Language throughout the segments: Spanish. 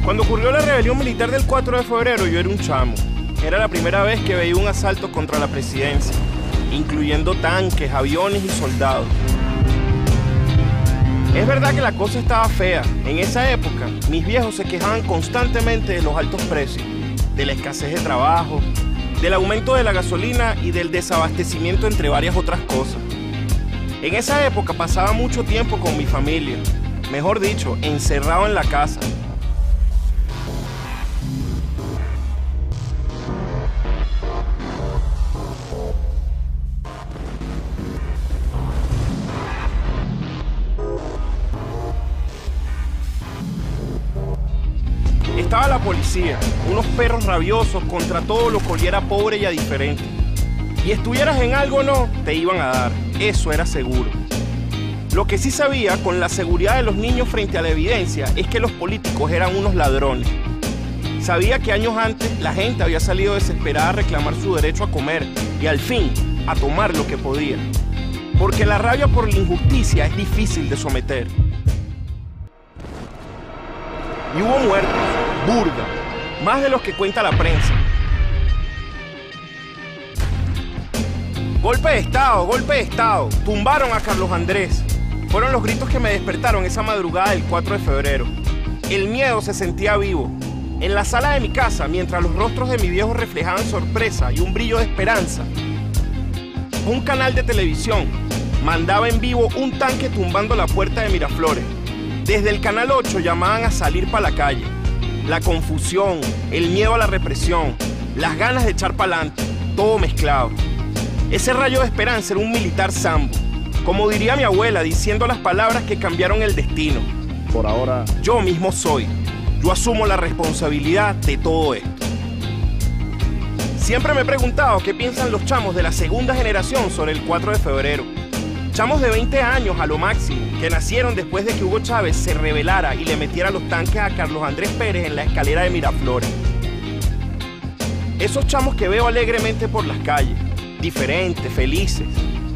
Cuando ocurrió la rebelión militar del 4 de febrero, yo era un chamo. Era la primera vez que veía un asalto contra la presidencia, incluyendo tanques, aviones y soldados. Es verdad que la cosa estaba fea. En esa época, mis viejos se quejaban constantemente de los altos precios, de la escasez de trabajo, del aumento de la gasolina y del desabastecimiento, entre varias otras cosas. En esa época pasaba mucho tiempo con mi familia, mejor dicho, encerrado en la casa. Estaba la policía, unos perros rabiosos contra todo lo que oliera pobre y a diferente. Y estuvieras en algo o no, te iban a dar, eso era seguro. Lo que sí sabía con la seguridad de los niños frente a la evidencia es que los políticos eran unos ladrones. Sabía que años antes la gente había salido desesperada a reclamar su derecho a comer y al fin a tomar lo que podía. Porque la rabia por la injusticia es difícil de someter. Y hubo muertos, burda, más de los que cuenta la prensa. Golpe de Estado, tumbaron a Carlos Andrés. Fueron los gritos que me despertaron esa madrugada del 4 de febrero. El miedo se sentía vivo. En la sala de mi casa, mientras los rostros de mi viejo reflejaban sorpresa y un brillo de esperanza, un canal de televisión mandaba en vivo un tanque tumbando la puerta de Miraflores. Desde el Canal 8 llamaban a salir para la calle. La confusión, el miedo a la represión, las ganas de echar para adelante, todo mezclado. Ese rayo de esperanza era un militar sambo, como diría mi abuela, diciendo las palabras que cambiaron el destino. Por ahora, yo mismo soy. Yo asumo la responsabilidad de todo esto. Siempre me he preguntado qué piensan los chamos de la segunda generación sobre el 4 de febrero. Chamos de 20 años a lo máximo, que nacieron después de que Hugo Chávez se rebelara y le metiera los tanques a Carlos Andrés Pérez en la escalera de Miraflores. Esos chamos que veo alegremente por las calles, diferentes, felices,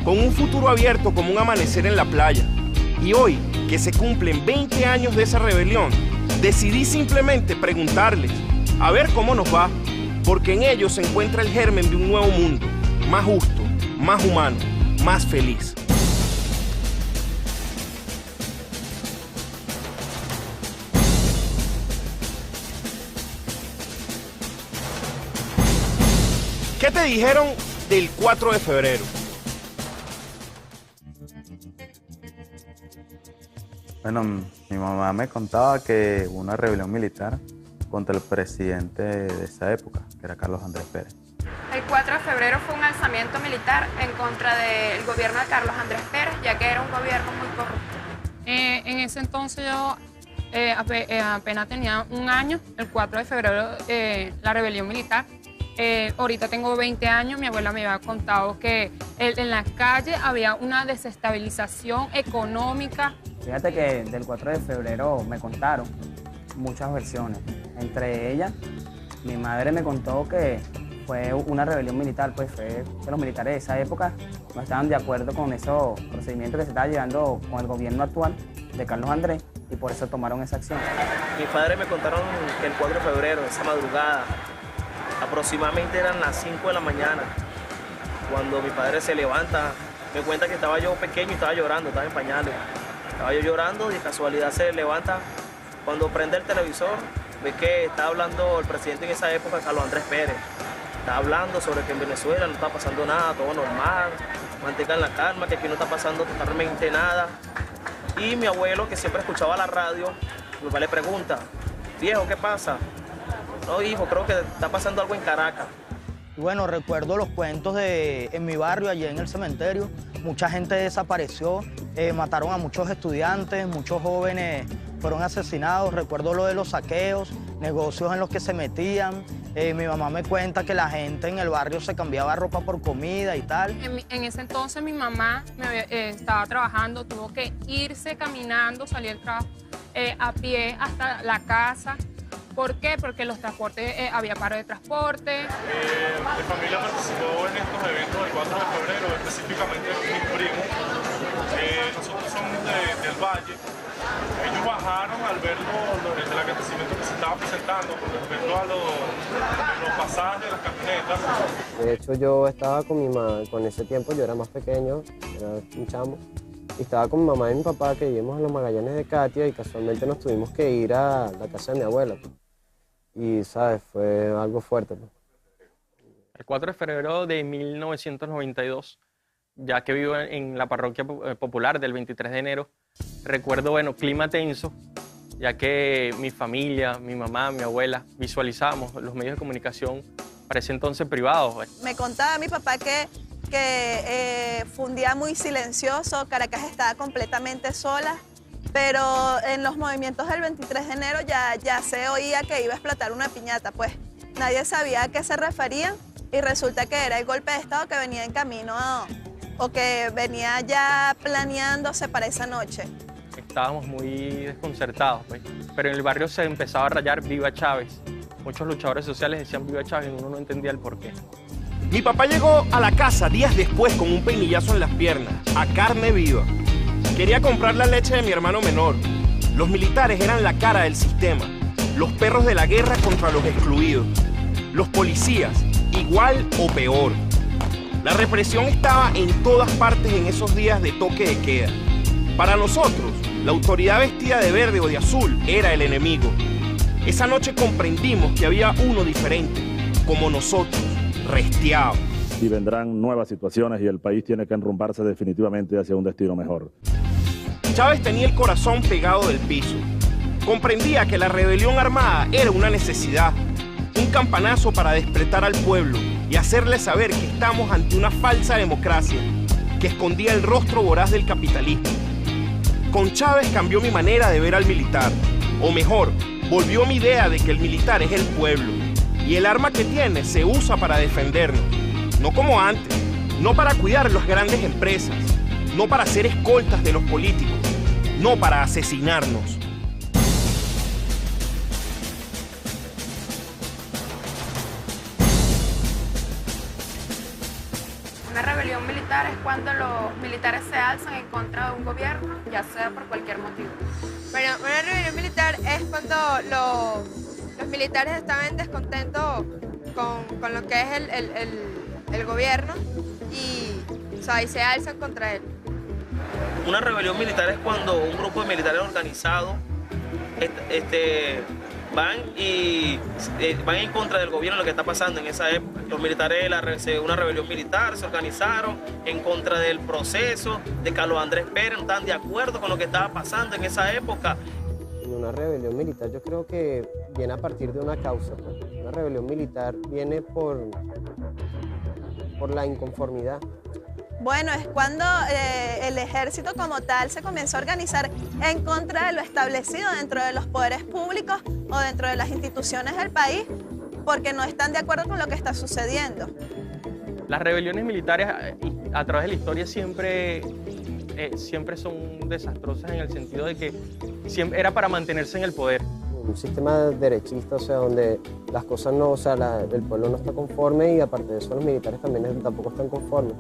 con un futuro abierto como un amanecer en la playa. Y hoy, que se cumplen 20 años de esa rebelión, decidí simplemente preguntarles, a ver cómo nos va, porque en ellos se encuentra el germen de un nuevo mundo, más justo, más humano, más feliz. ¿Qué te dijeron del 4 de febrero? Bueno, mi mamá me contaba que hubo una rebelión militar contra el presidente de esa época, que era Carlos Andrés Pérez. El 4 de febrero fue un alzamiento militar en contra del gobierno de Carlos Andrés Pérez, ya que era un gobierno muy corrupto. En ese entonces yo apenas tenía un año, el 4 de febrero, la rebelión militar. Ahorita tengo 20 años, mi abuela me había contado que en la calle había una desestabilización económica. Fíjate que del 4 de febrero me contaron muchas versiones. Entre ellas, mi madre me contó que fue una rebelión militar, pues fue que los militares de esa época no estaban de acuerdo con esos procedimientos que se estaban llevando con el gobierno actual de Carlos Andrés y por eso tomaron esa acción. Mis padres me contaron que el 4 de febrero, esa madrugada, aproximadamente eran las 5 de la mañana, cuando mi padre se levanta, me cuenta que estaba yo pequeño y estaba llorando, estaba en pañales. Estaba yo llorando y de casualidad se levanta. Cuando prende el televisor, ve que está hablando el presidente en esa época, Carlos Andrés Pérez. Está hablando sobre que en Venezuela no está pasando nada, todo normal, mantengan la calma, que aquí no está pasando totalmente nada. Y mi abuelo, que siempre escuchaba la radio, mi papá le pregunta, viejo, ¿qué pasa? No, hijo, creo que está pasando algo en Caracas. Bueno, recuerdo los cuentos en mi barrio, allí en el cementerio. Mucha gente desapareció, mataron a muchos estudiantes, muchos jóvenes fueron asesinados. Recuerdo lo de los saqueos, negocios en los que se metían. Mi mamá me cuenta que la gente en el barrio se cambiaba ropa por comida y tal. En ese entonces mi mamá estaba trabajando, tuvo que irse caminando, salir del trabajo a pie hasta la casa. ¿Por qué? Porque los transportes, había paro de transporte. Mi familia participó en estos eventos del 4 de febrero, específicamente mis primos. Nosotros somos del Valle. Ellos bajaron al ver el acontecimiento que se estaba presentando con respecto a los pasajes de las camionetas. De hecho, yo estaba con mi mamá, con ese tiempo yo era más pequeño, era un chamo, y estaba con mi mamá y mi papá, que vivimos en los Magallanes de Katia, y casualmente nos tuvimos que ir a la casa de mi abuela. Y, ¿sabes? Fue algo fuerte. El 4 de febrero de 1992, ya que vivo en la parroquia popular del 23 de enero, recuerdo, bueno, clima tenso, ya que mi familia, mi mamá, mi abuela, visualizábamos los medios de comunicación para ese entonces privados. Me contaba mi papá que fue un día muy silencioso, Caracas estaba completamente sola, pero en los movimientos del 23 de enero ya se oía que iba a explotar una piñata, pues nadie sabía a qué se referían y resulta que era el golpe de Estado que venía en camino o que venía ya planeándose para esa noche. Estábamos muy desconcertados, pues. Pero en el barrio se empezaba a rayar Viva Chávez. Muchos luchadores sociales decían Viva Chávez y uno no entendía el porqué. Mi papá llegó a la casa días después con un peinillazo en las piernas, a carne viva. Quería comprar la leche de mi hermano menor. Los militares eran la cara del sistema, los perros de la guerra contra los excluidos. Los policías, igual o peor. La represión estaba en todas partes en esos días de toque de queda. Para nosotros, la autoridad vestida de verde o de azul era el enemigo. Esa noche comprendimos que había uno diferente, como nosotros, restiado. Y vendrán nuevas situaciones y el país tiene que enrumbarse definitivamente hacia un destino mejor. Chávez tenía el corazón pegado del piso. Comprendía que la rebelión armada era una necesidad, un campanazo para despertar al pueblo y hacerle saber que estamos ante una falsa democracia que escondía el rostro voraz del capitalismo. Con Chávez cambió mi manera de ver al militar, o mejor, volvió mi idea de que el militar es el pueblo y el arma que tiene se usa para defendernos, no como antes, no para cuidar las grandes empresas, no para ser escoltas de los políticos, no para asesinarnos. Una rebelión militar es cuando los militares se alzan en contra de un gobierno, ya sea por cualquier motivo. Bueno, una rebelión militar es cuando los militares están en descontento con lo que es el gobierno y, o sea, y se alzan contra él. Una rebelión militar es cuando un grupo de militares organizados van en contra del gobierno, lo que está pasando en esa época. Los militares, una rebelión militar, se organizaron en contra del proceso de Carlos Andrés Pérez, no estaban de acuerdo con lo que estaba pasando en esa época. Una rebelión militar yo creo que viene a partir de una causa. Una rebelión militar viene por la inconformidad. Bueno, es cuando el ejército como tal se comienza a organizar en contra de lo establecido dentro de los poderes públicos o dentro de las instituciones del país, porque no están de acuerdo con lo que está sucediendo. Las rebeliones militares a través de la historia siempre son desastrosas en el sentido de que siempre era para mantenerse en el poder. Un sistema derechista, o sea, donde las cosas no, o sea, el pueblo no está conforme y aparte de eso los militares también tampoco están conformes.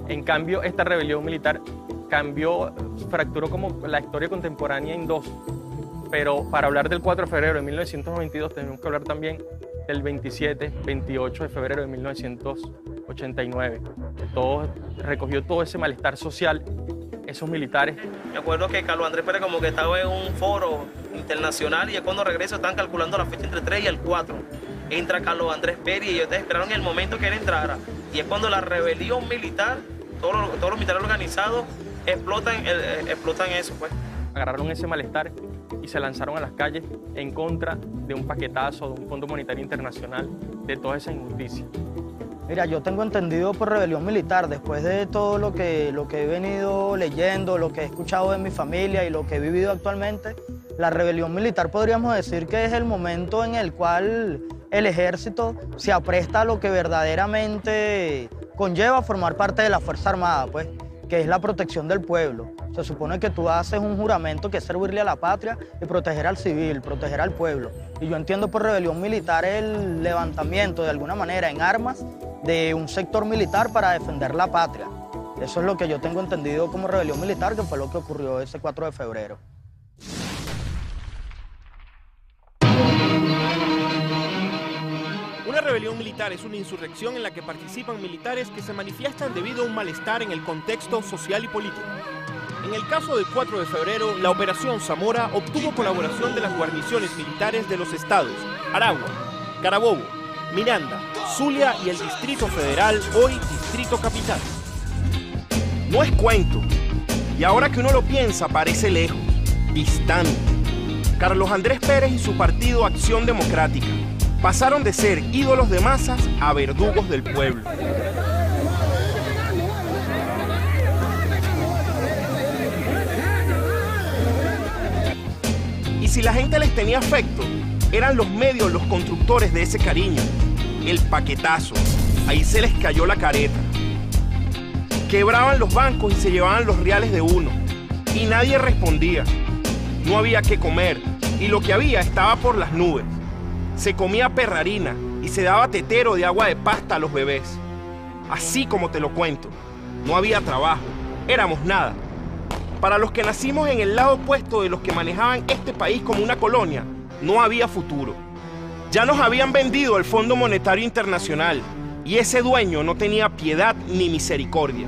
En cambio, esta rebelión militar fracturó como la historia contemporánea en dos. Pero para hablar del 4 de febrero de 1992 tenemos que hablar también del 27, 28 de febrero de 1989. Recogió todo ese malestar social, esos militares. Me acuerdo que Carlos Andrés Pérez como que estaba en un foro internacional y ya cuando regresa están calculando la fecha entre el 3 y el 4. Entra Carlos Andrés Pérez y ellos esperaron el momento que él entrara. Y es cuando la rebelión militar, todos los militares organizados explotan eso, pues. Agarraron ese malestar y se lanzaron a las calles en contra de un paquetazo, de un Fondo Monetario Internacional, de toda esa injusticia. Mira, yo tengo entendido por rebelión militar, después de todo lo que he venido leyendo, lo que he escuchado de mi familia y lo que he vivido actualmente, la rebelión militar podríamos decir que es el momento en el cual el ejército se apresta a lo que verdaderamente conlleva formar parte de la Fuerza Armada, pues, que es la protección del pueblo. Se supone que tú haces un juramento que es servirle a la patria y proteger al civil, proteger al pueblo. Y yo entiendo por rebelión militar el levantamiento de alguna manera en armas de un sector militar para defender la patria. Eso es lo que yo tengo entendido como rebelión militar, que fue lo que ocurrió ese 4 de febrero. rebelión militar es una insurrección en la que participan militares que se manifiestan debido a un malestar en el contexto social y político. En el caso del 4 de febrero, la Operación Zamora obtuvo colaboración de las guarniciones militares de los estados Aragua, Carabobo, Miranda, Zulia y el Distrito Federal, hoy Distrito Capital. No es cuento, y ahora que uno lo piensa parece lejos, distante. Carlos Andrés Pérez y su partido Acción Democrática pasaron de ser ídolos de masas a verdugos del pueblo. Y si la gente les tenía afecto, eran los medios los constructores de ese cariño. El paquetazo, ahí se les cayó la careta. Quebraban los bancos y se llevaban los reales de uno. Y nadie respondía. No había qué comer, y lo que había estaba por las nubes. Se comía perrarina y se daba tetero de agua de pasta a los bebés. Así como te lo cuento, no había trabajo, éramos nada. Para los que nacimos en el lado opuesto de los que manejaban este país como una colonia, no había futuro. Ya nos habían vendido el Fondo Monetario Internacional y ese dueño no tenía piedad ni misericordia.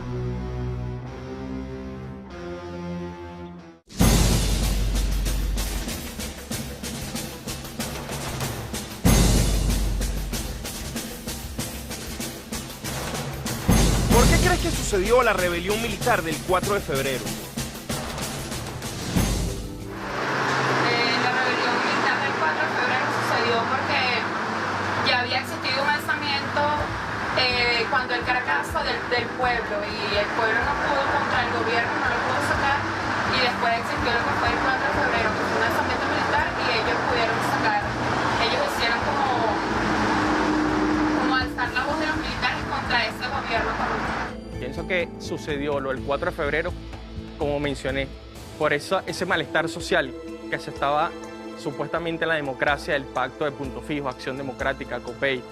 ¿Por qué crees que sucedió la rebelión militar del 4 de febrero? La rebelión militar del 4 de febrero sucedió porque ya había existido un alzamiento cuando el Caracazo del pueblo, y el pueblo no pudo contra el gobierno, no lo pudo sacar, y después existió lo que fue el 4 de febrero, que fue un alzamiento militar, y ellos pudieron sacar, ellos hicieron como alzar la voz de los militares contra ese gobierno corrupto. Pienso que sucedió lo del 4 de febrero, como mencioné, por ese malestar social que se estaba supuestamente la democracia, el pacto de Punto Fijo, Acción Democrática, COPEI,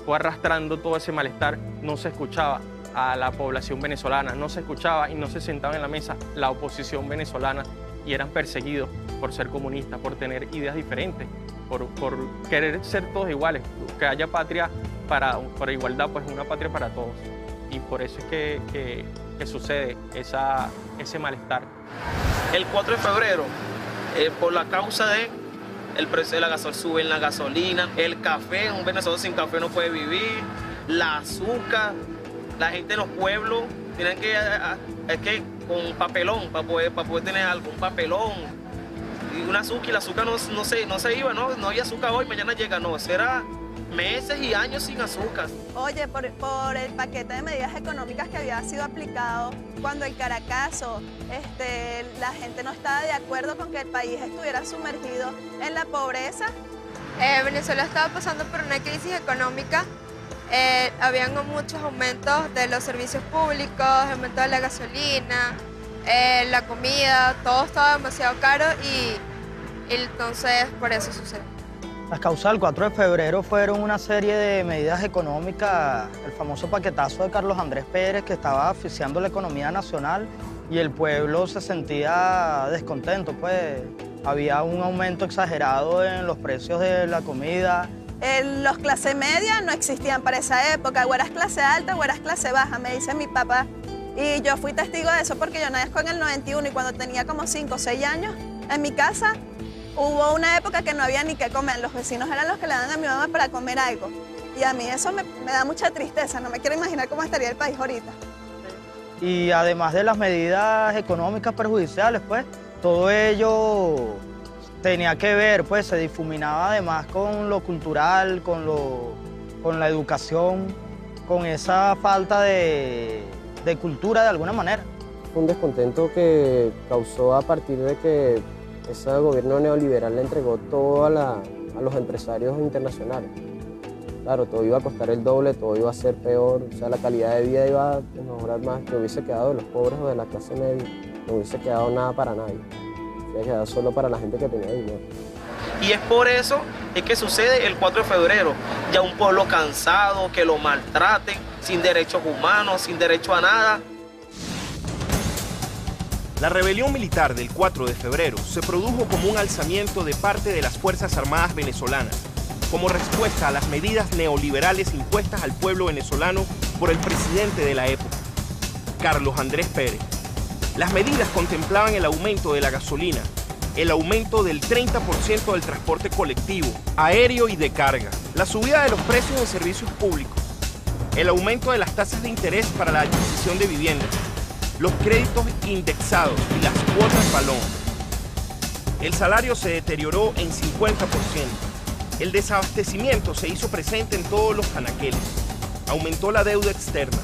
fue arrastrando todo ese malestar. No se escuchaba a la población venezolana, no se escuchaba y no se sentaba en la mesa la oposición venezolana, y eran perseguidos por ser comunistas, por tener ideas diferentes, por querer ser todos iguales, que haya patria para igualdad, pues una patria para todos. Y por eso es que sucede ese malestar. El 4 de febrero, por la causa de el precio de la gasolina, sube la gasolina, el café, un venezolano sin café no puede vivir, la azúcar, la gente en los pueblos tienen que con papelón para poder tener algo, un papelón y un azúcar, y el azúcar no se iba, no había azúcar hoy, mañana llega, no, será meses y años sin azúcar. Oye, por el paquete de medidas económicas que había sido aplicado cuando el Caracazo, la gente no estaba de acuerdo con que el país estuviera sumergido en la pobreza. Venezuela estaba pasando por una crisis económica. Habían muchos aumentos de los servicios públicos, aumento de la gasolina, la comida, todo estaba demasiado caro y entonces por eso sucedió. Las causas del 4 de febrero fueron una serie de medidas económicas, el famoso paquetazo de Carlos Andrés Pérez, que estaba asfixiando la economía nacional, y el pueblo se sentía descontento, pues había un aumento exagerado en los precios de la comida. Los clase media no existían para esa época, o eras clase alta o eras clase baja, me dice mi papá. Y yo fui testigo de eso porque yo nazco en el 91 y cuando tenía como 5 o 6 años, en mi casa hubo una época que no había ni qué comer. Los vecinos eran los que le dan a mi mamá para comer algo. Y a mí eso me da mucha tristeza. No me quiero imaginar cómo estaría el país ahorita. Y además de las medidas económicas perjudiciales, pues, todo ello tenía que ver, pues, se difuminaba además con lo cultural, con la educación, con esa falta de cultura de alguna manera. Un descontento que causó a partir de que ese gobierno neoliberal le entregó todo a los empresarios internacionales. Claro, todo iba a costar el doble, todo iba a ser peor, o sea, la calidad de vida iba a mejorar más, que hubiese quedado de los pobres o de la clase media, no hubiese quedado nada para nadie, hubiese quedado solo para la gente que tenía dinero. Y es por eso que sucede el 4 de febrero, ya un pueblo cansado, que lo maltraten, sin derechos humanos, sin derecho a nada. La rebelión militar del 4 de febrero se produjo como un alzamiento de parte de las Fuerzas Armadas venezolanas, como respuesta a las medidas neoliberales impuestas al pueblo venezolano por el presidente de la época, Carlos Andrés Pérez. Las medidas contemplaban el aumento de la gasolina, el aumento del 30% del transporte colectivo, aéreo y de carga, la subida de los precios de servicios públicos, el aumento de las tasas de interés para la adquisición de viviendas, los créditos indexados y las cuotas balón. El salario se deterioró en 50%. El desabastecimiento se hizo presente en todos los anaqueles. Aumentó la deuda externa,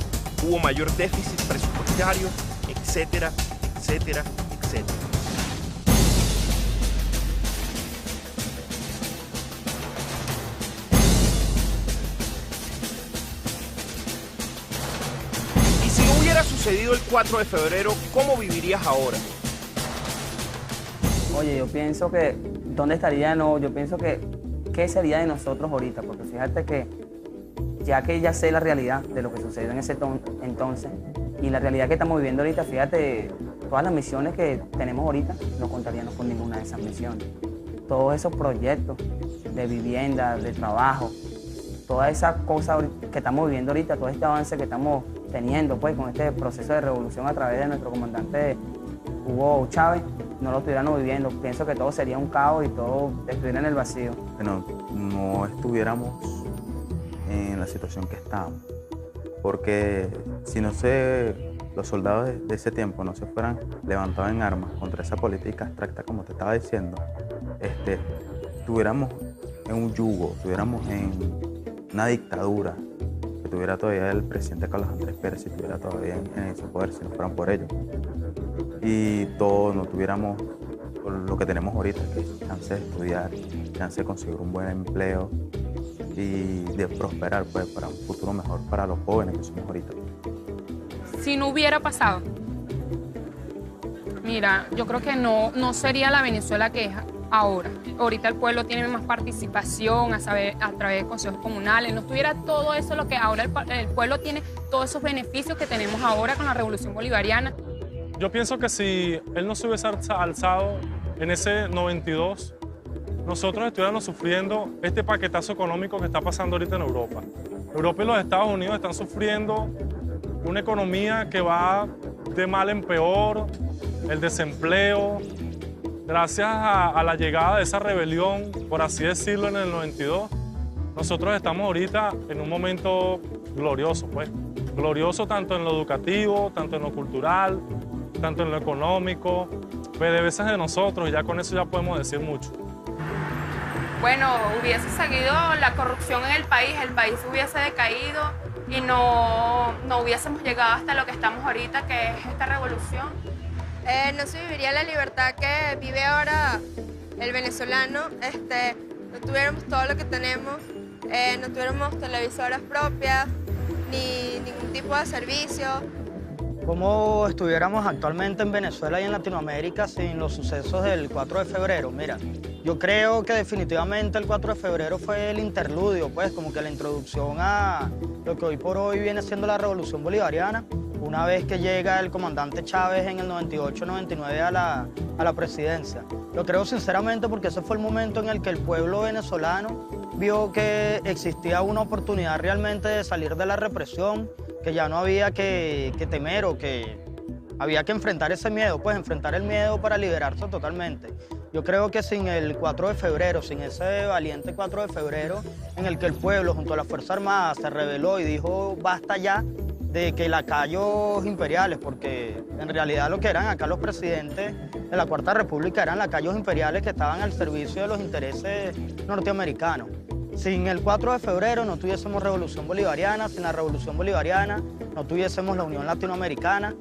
hubo mayor déficit presupuestario, etcétera, etcétera, etcétera. Y si no hubiera sucedido el 4 de febrero, ¿cómo vivirías ahora? Oye, yo pienso que, ¿dónde estaría? No, yo pienso que, ¿qué sería de nosotros ahorita? Porque fíjate que ya sé la realidad de lo que sucedió en ese entonces y la realidad que estamos viviendo ahorita, fíjate, todas las misiones que tenemos ahorita no contaríamos con ninguna de esas misiones. Todos esos proyectos de vivienda, de trabajo, todas esas cosas que estamos viviendo ahorita, todo este avance que estamos teniendo pues, con este proceso de revolución a través de nuestro comandante Hugo Chávez, no lo estuviéramos viviendo. Pienso que todo sería un caos y todo estuviera en el vacío. Bueno, no estuviéramos en la situación que estábamos, porque si los soldados de ese tiempo no se fueran levantados en armas contra esa política abstracta, como te estaba diciendo, estuviéramos en un yugo, estuviéramos en una dictadura, que tuviera todavía el presidente Carlos Andrés Pérez, si estuviera todavía en ese poder, si no fueran por ellos. Y todos no tuviéramos lo que tenemos ahorita, que es chance de estudiar, chance de conseguir un buen empleo y de prosperar pues, para un futuro mejor para los jóvenes que somos ahorita. Si no hubiera pasado, mira, yo creo que no sería la Venezuela que es ahora. Ahorita el pueblo tiene más participación a través de consejos comunales. No estuviera todo eso lo que ahora el pueblo tiene, todos esos beneficios que tenemos ahora con la Revolución Bolivariana. Yo pienso que si él no se hubiese alzado en ese 92, nosotros estuviéramos sufriendo este paquetazo económico que está pasando ahorita en Europa. Europa y los Estados Unidos están sufriendo una economía que va de mal en peor, el desempleo. Gracias a la llegada de esa rebelión, por así decirlo, en el 92, nosotros estamos ahorita en un momento glorioso, pues. Glorioso tanto en lo educativo, tanto en lo cultural, tanto en lo económico. PDVSA de nosotros, y ya con eso ya podemos decir mucho. Bueno, hubiese seguido la corrupción en el país hubiese decaído y no hubiésemos llegado hasta lo que estamos ahorita, que es esta revolución. No se viviría la libertad que vive ahora el venezolano, no tuviéramos todo lo que tenemos, no tuviéramos televisoras propias, ni ningún tipo de servicio. ¿Cómo estuviéramos actualmente en Venezuela y en Latinoamérica sin los sucesos del 4 de febrero? Mira, yo creo que definitivamente el 4 de febrero fue el interludio, pues como que la introducción a lo que hoy por hoy viene siendo la Revolución Bolivariana. Una vez que llega el comandante Chávez en el 98-99 a la presidencia. Lo creo sinceramente porque ese fue el momento en el que el pueblo venezolano vio que existía una oportunidad realmente de salir de la represión, que ya no había que temer o que había que enfrentar ese miedo, pues enfrentar el miedo para liberarse totalmente. Yo creo que sin el 4 de febrero, sin ese valiente 4 de febrero en el que el pueblo junto a la Fuerza Armada se rebeló y dijo basta ya de que lacayos imperiales, porque en realidad lo que eran acá los presidentes de la Cuarta República eran lacayos imperiales que estaban al servicio de los intereses norteamericanos. Sin el 4 de febrero no tuviésemos Revolución Bolivariana, sin la Revolución Bolivariana no tuviésemos la Unión Latinoamericana.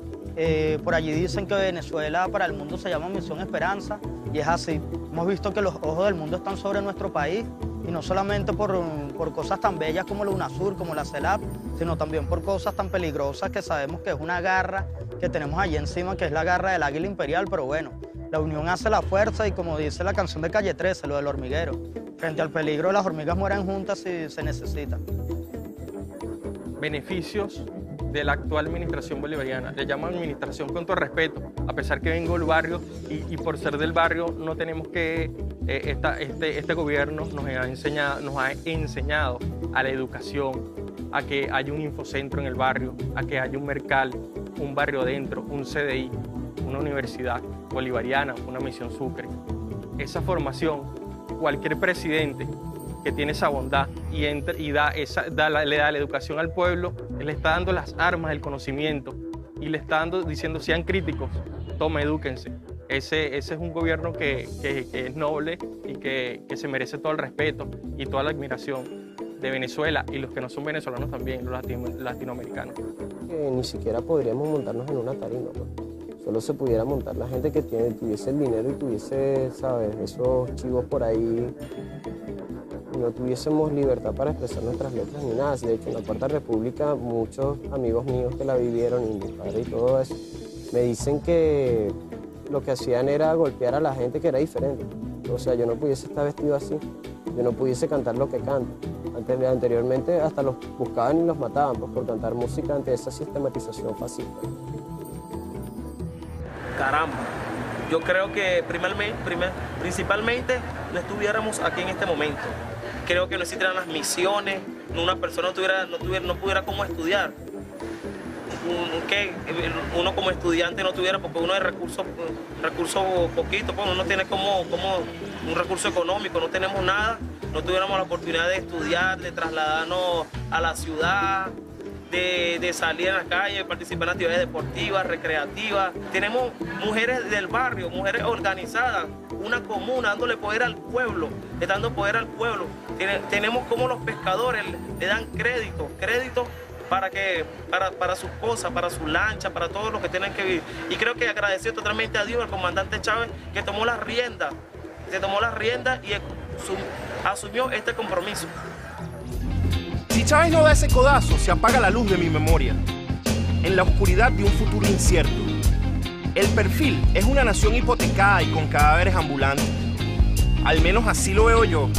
Por allí dicen que Venezuela para el mundo se llama Misión Esperanza y es así. Hemos visto que los ojos del mundo están sobre nuestro país y no solamente por cosas tan bellas como la UNASUR, como la CELAP, sino también por cosas tan peligrosas que sabemos que es una garra que tenemos allí encima, que es la garra del águila imperial, pero bueno, la unión hace la fuerza y como dice la canción de Calle 13, lo del hormiguero, frente al peligro las hormigas mueren juntas si se necesita. Beneficios de la actual administración bolivariana. Le llamo administración con todo respeto, a pesar que vengo del barrio y por ser del barrio no tenemos que... este gobierno nos ha enseñado a la educación, a que haya un infocentro en el barrio, a que haya un mercal, un barrio adentro, un CDI, una universidad bolivariana, una misión Sucre. Esa formación, cualquier presidente que tiene esa bondad y le da la educación al pueblo, le está dando las armas del conocimiento y le está diciendo sean críticos, toma, edúquense. Ese es un gobierno que es noble y que se merece todo el respeto y toda la admiración de Venezuela y los que no son venezolanos también, los latinoamericanos. Ni siquiera podríamos montarnos en una tarima, pues. Solo se pudiera montar la gente que tuviese el dinero y tuviese, ¿sabes?, esos chivos por ahí. No tuviésemos libertad para expresar nuestras letras ni nada. De hecho, en la Cuarta República, muchos amigos míos que la vivieron, y mi padre y todo eso, me dicen que lo que hacían era golpear a la gente que era diferente. O sea, yo no pudiese estar vestido así, yo no pudiese cantar lo que canto. Anteriormente hasta los buscaban y los mataban, pues, por cantar música ante esa sistematización fascista. Caramba, yo creo que principalmente no estuviéramos aquí en este momento. Creo que no existieran las misiones, una persona no pudiera cómo estudiar. Uno como estudiante no tuviera, porque uno de recursos poquito, pues uno no tiene como un recurso económico, no tenemos nada, no tuviéramos la oportunidad de estudiar, de trasladarnos a la ciudad, de salir a la calle, de participar en actividades deportivas, recreativas. Tenemos mujeres del barrio, mujeres organizadas, una comuna dándole poder al pueblo, Tenemos como los pescadores le dan crédito para sus cosas, para su lancha, para todo lo que tienen que vivir. Y creo que agradecer totalmente a Dios, al comandante Chávez, que tomó las riendas y asumió este compromiso. Si Chávez no da ese codazo, se apaga la luz de mi memoria, en la oscuridad de un futuro incierto. El perfil es una nación hipotecada y con cadáveres ambulantes. Al menos así lo veo yo,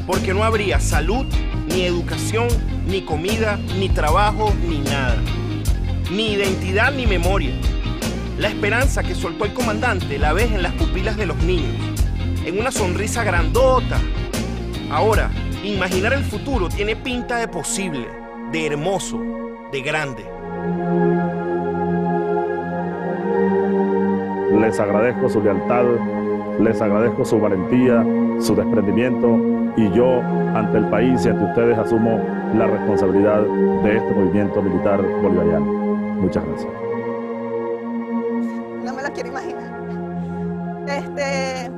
porque no habría salud, ni educación, ni comida, ni trabajo, ni nada. Ni identidad, ni memoria. La esperanza que soltó el comandante la ves en las pupilas de los niños, en una sonrisa grandota. Ahora, imaginar el futuro tiene pinta de posible, de hermoso, de grande. Les agradezco su lealtad, les agradezco su valentía, su desprendimiento, y yo, ante el país y ante ustedes, asumo la responsabilidad de este movimiento militar bolivariano. Muchas gracias. No me lo quiero imaginar.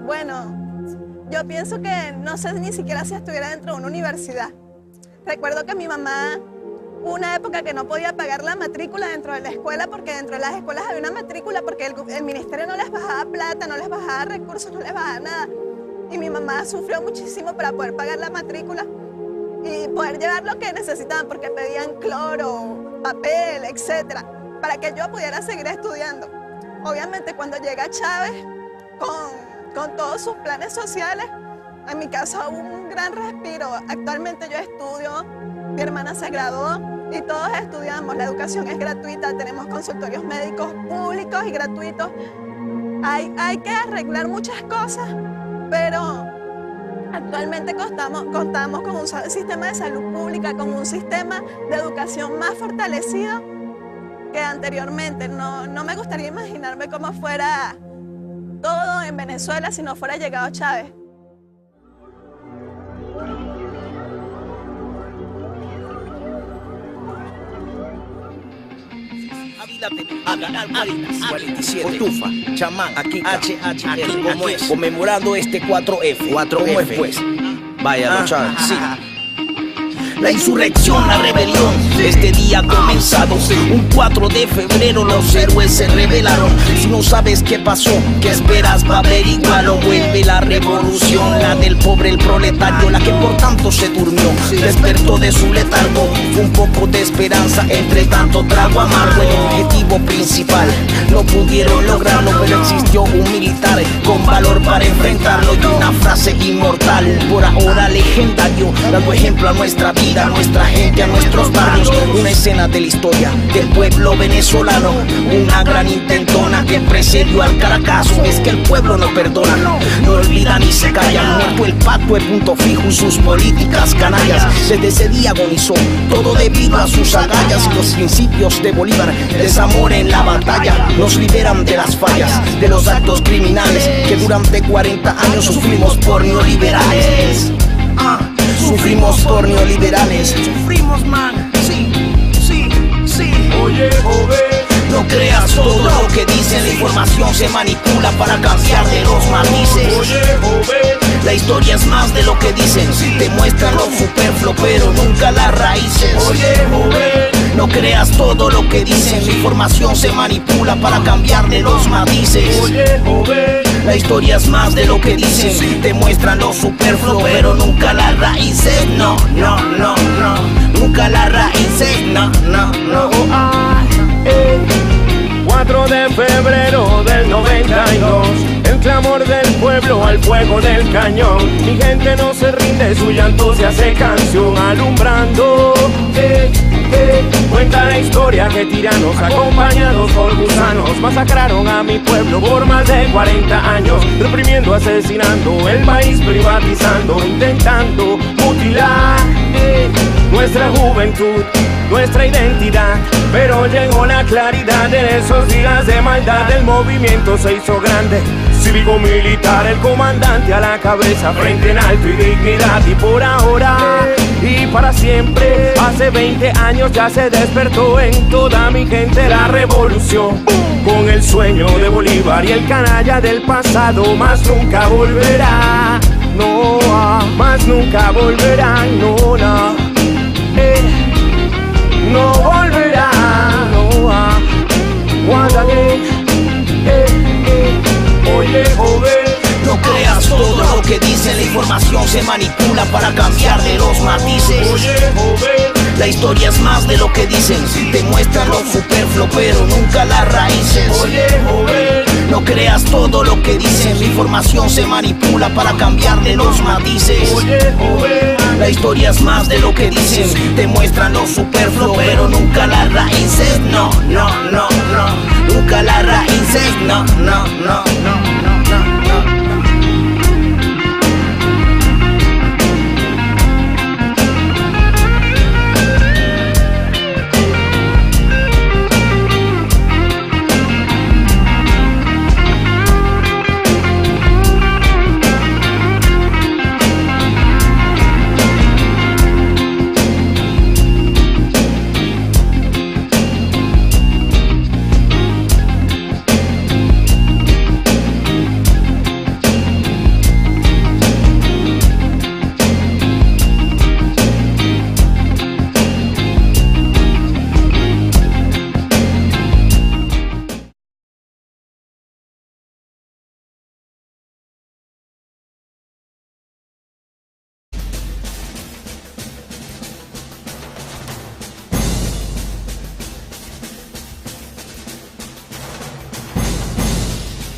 Bueno, yo pienso que no sé ni siquiera si estuviera dentro de una universidad. Recuerdo que mi mamá, una época que no podía pagar la matrícula dentro de la escuela, porque dentro de las escuelas había una matrícula, porque el ministerio no les bajaba plata, no les bajaba recursos, no les bajaba nada. Y mi mamá sufrió muchísimo para poder pagar la matrícula y poder llevar lo que necesitaban, porque pedían cloro, papel, etc., para que yo pudiera seguir estudiando. Obviamente, cuando llega Chávez, con todos sus planes sociales, en mi casa hubo un gran respiro. Actualmente yo estudio, mi hermana se graduó y todos estudiamos. La educación es gratuita, tenemos consultorios médicos públicos y gratuitos. Hay que arreglar muchas cosas, pero actualmente contamos con un sistema de salud pública, con un sistema de educación más fortalecido que anteriormente. No me gustaría imaginarme cómo fuera todo en Venezuela si no fuera llegado Chávez. A ganar 47, Cotufa, Chamán, aquí como es, conmemorando este 4F. ¿Cómo es pues? Vaya, Chávez, sí. La insurrección, la rebelión, este día ha comenzado. Un 4 de febrero los héroes se rebelaron. Si no sabes qué pasó, ¿qué esperas para averiguarlo? Vuelve la revolución, la del pobre, el proletario, la que por tanto se durmió, despertó de su letargo. Un poco de esperanza entre tanto trago amargo. El objetivo principal no pudieron lograrlo, pero existió un militar con valor para enfrentarlo y una frase inmortal, por ahora legendaria. legendario, dando ejemplo a nuestra vida, a nuestra gente, a nuestros barrios. Una escena de la historia del pueblo venezolano, una gran intentona que precedió al Caracazo. Es que el pueblo no perdona, no olvida ni se calla. Muerto el pacto, el punto fijo en sus políticas canallas. Desde ese día agonizó, todo debido a sus agallas y los principios de Bolívar. Desamor en la batalla nos liberan de las fallas, de los actos criminales que durante 40 años sufrimos por neoliberales. Sufrimos por neoliberales. Sufrimos, man. Sí, sí, sí. Oye, joven, no creas todo lo que dicen, la información se manipula para cambiar de los matices. Oye, joven, la historia es más de lo que dicen, te muestran lo superfluo pero nunca las raíces. Oye, joven, no creas todo lo que dicen, la información se manipula para cambiar de los matices. Oye, joven, la historia es más de lo que dicen, te muestran lo superfluo pero nunca las raíces. No, no, no, no, nunca las raíces. No, no, no. 4 de febrero del 92, el clamor del pueblo al fuego del cañón. Mi gente no se rinde, su llanto se hace canción, alumbrando. Cuenta la historia que tiranos acompañados por gusanos masacraron a mi pueblo por más de 40 años, reprimiendo, asesinando, el país privatizando, intentando mutilar nuestra juventud, nuestra identidad. Pero llegó la claridad en esos días de maldad, el movimiento se hizo grande, cívico-militar, el comandante a la cabeza, frente en alto y dignidad. Y por ahora y para siempre, hace 20 años ya se despertó en toda mi gente la revolución, con el sueño de Bolívar y el canalla del pasado más nunca volverá. No, más nunca volverá, no, no, no volverá, no, oye, joven, no creas todo lo que dicen, la información se manipula para cambiar de los matices. Oye, joven, la historia es más de lo que dicen, te muestran lo superfluo pero nunca las raíces. Oye, joven, no creas todo lo que dicen, la información se manipula para cambiar de los matices. Oye, joven, la historia es más de lo que dicen, te muestran lo superfluo pero nunca las raíces. No, no, no, no, nunca las raíces. No, no, no, no, no, no, no.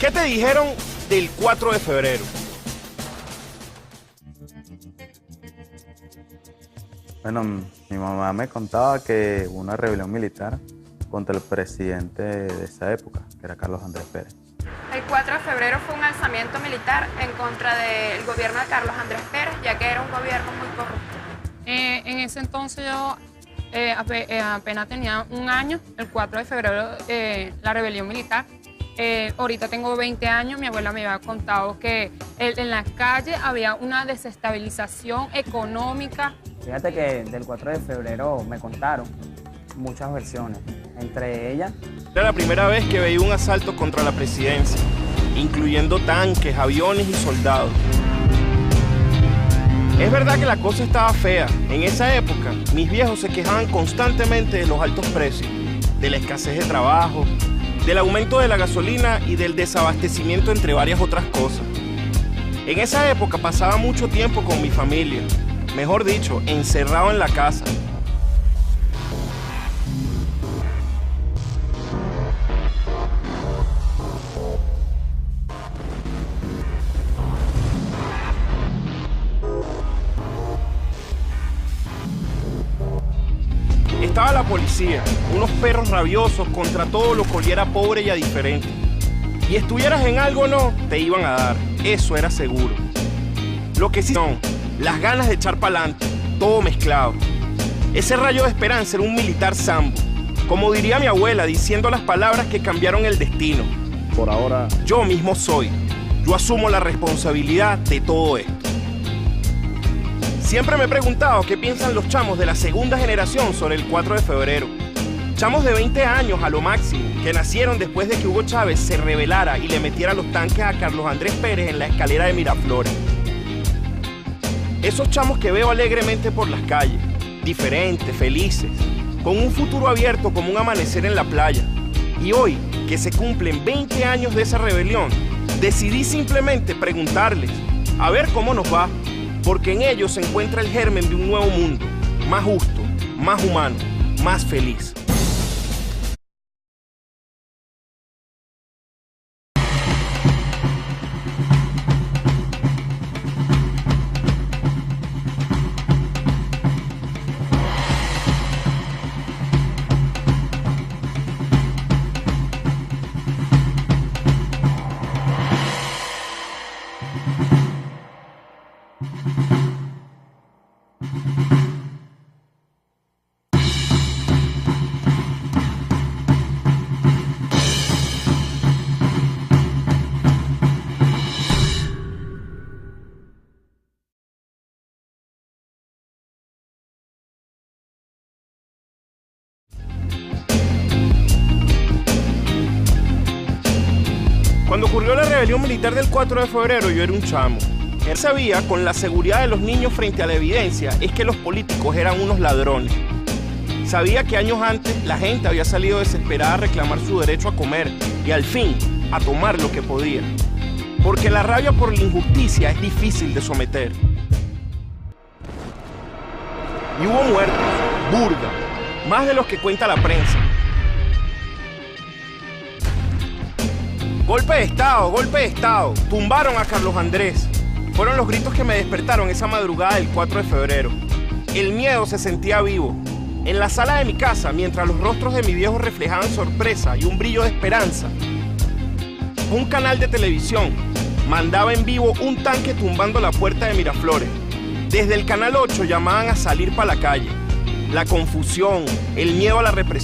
¿Qué te dijeron del 4 de febrero? Bueno, mi mamá me contaba que hubo una rebelión militar contra el presidente de esa época, que era Carlos Andrés Pérez. El 4 de febrero fue un alzamiento militar en contra del gobierno de Carlos Andrés Pérez, ya que era un gobierno muy corrupto. En ese entonces yo apenas tenía un año, el 4 de febrero, la rebelión militar. Ahorita tengo 20 años, mi abuela me había contado que en las calles había una desestabilización económica. Fíjate que del 4 de febrero me contaron muchas versiones, entre ellas... Era la primera vez que veía un asalto contra la presidencia, incluyendo tanques, aviones y soldados. Es verdad que la cosa estaba fea. En esa época, mis viejos se quejaban constantemente de los altos precios, de la escasez de trabajo, del aumento de la gasolina y del desabastecimiento, entre varias otras cosas. En esa época pasaba mucho tiempo con mi familia, mejor dicho, encerrado en la casa. Estaba la policía, unos perros rabiosos contra todo lo que oliera pobre y a diferente. Y estuvieras en algo o no, te iban a dar, eso era seguro. Lo que sí son, las ganas de echar pa'lante, todo mezclado. Ese rayo de esperanza era un militar sambo, como diría mi abuela, diciendo las palabras que cambiaron el destino. Por ahora, yo mismo soy. Yo asumo la responsabilidad de todo esto. Siempre me he preguntado qué piensan los chamos de la segunda generación sobre el 4 de febrero. Chamos de 20 años a lo máximo, que nacieron después de que Hugo Chávez se rebelara y le metiera los tanques a Carlos Andrés Pérez en la escalera de Miraflores. Esos chamos que veo alegremente por las calles, diferentes, felices, con un futuro abierto como un amanecer en la playa. Y hoy, que se cumplen 20 años de esa rebelión, decidí simplemente preguntarles, a ver cómo nos va, porque en ellos se encuentra el germen de un nuevo mundo, más justo, más humano, más feliz. Cuando ocurrió la rebelión militar del 4 de febrero, yo era un chamo. Él sabía, con la seguridad de los niños frente a la evidencia, es que los políticos eran unos ladrones. Sabía que años antes la gente había salido desesperada a reclamar su derecho a comer y al fin a tomar lo que podía. Porque la rabia por la injusticia es difícil de someter. Y hubo muertos, burda, más de los que cuenta la prensa. Golpe de Estado, tumbaron a Carlos Andrés. Fueron los gritos que me despertaron esa madrugada del 4 de febrero. El miedo se sentía vivo. En la sala de mi casa, mientras los rostros de mi viejo reflejaban sorpresa y un brillo de esperanza, un canal de televisión mandaba en vivo un tanque tumbando la puerta de Miraflores. Desde el canal 8 llamaban a salir para la calle. La confusión, el miedo a la represión.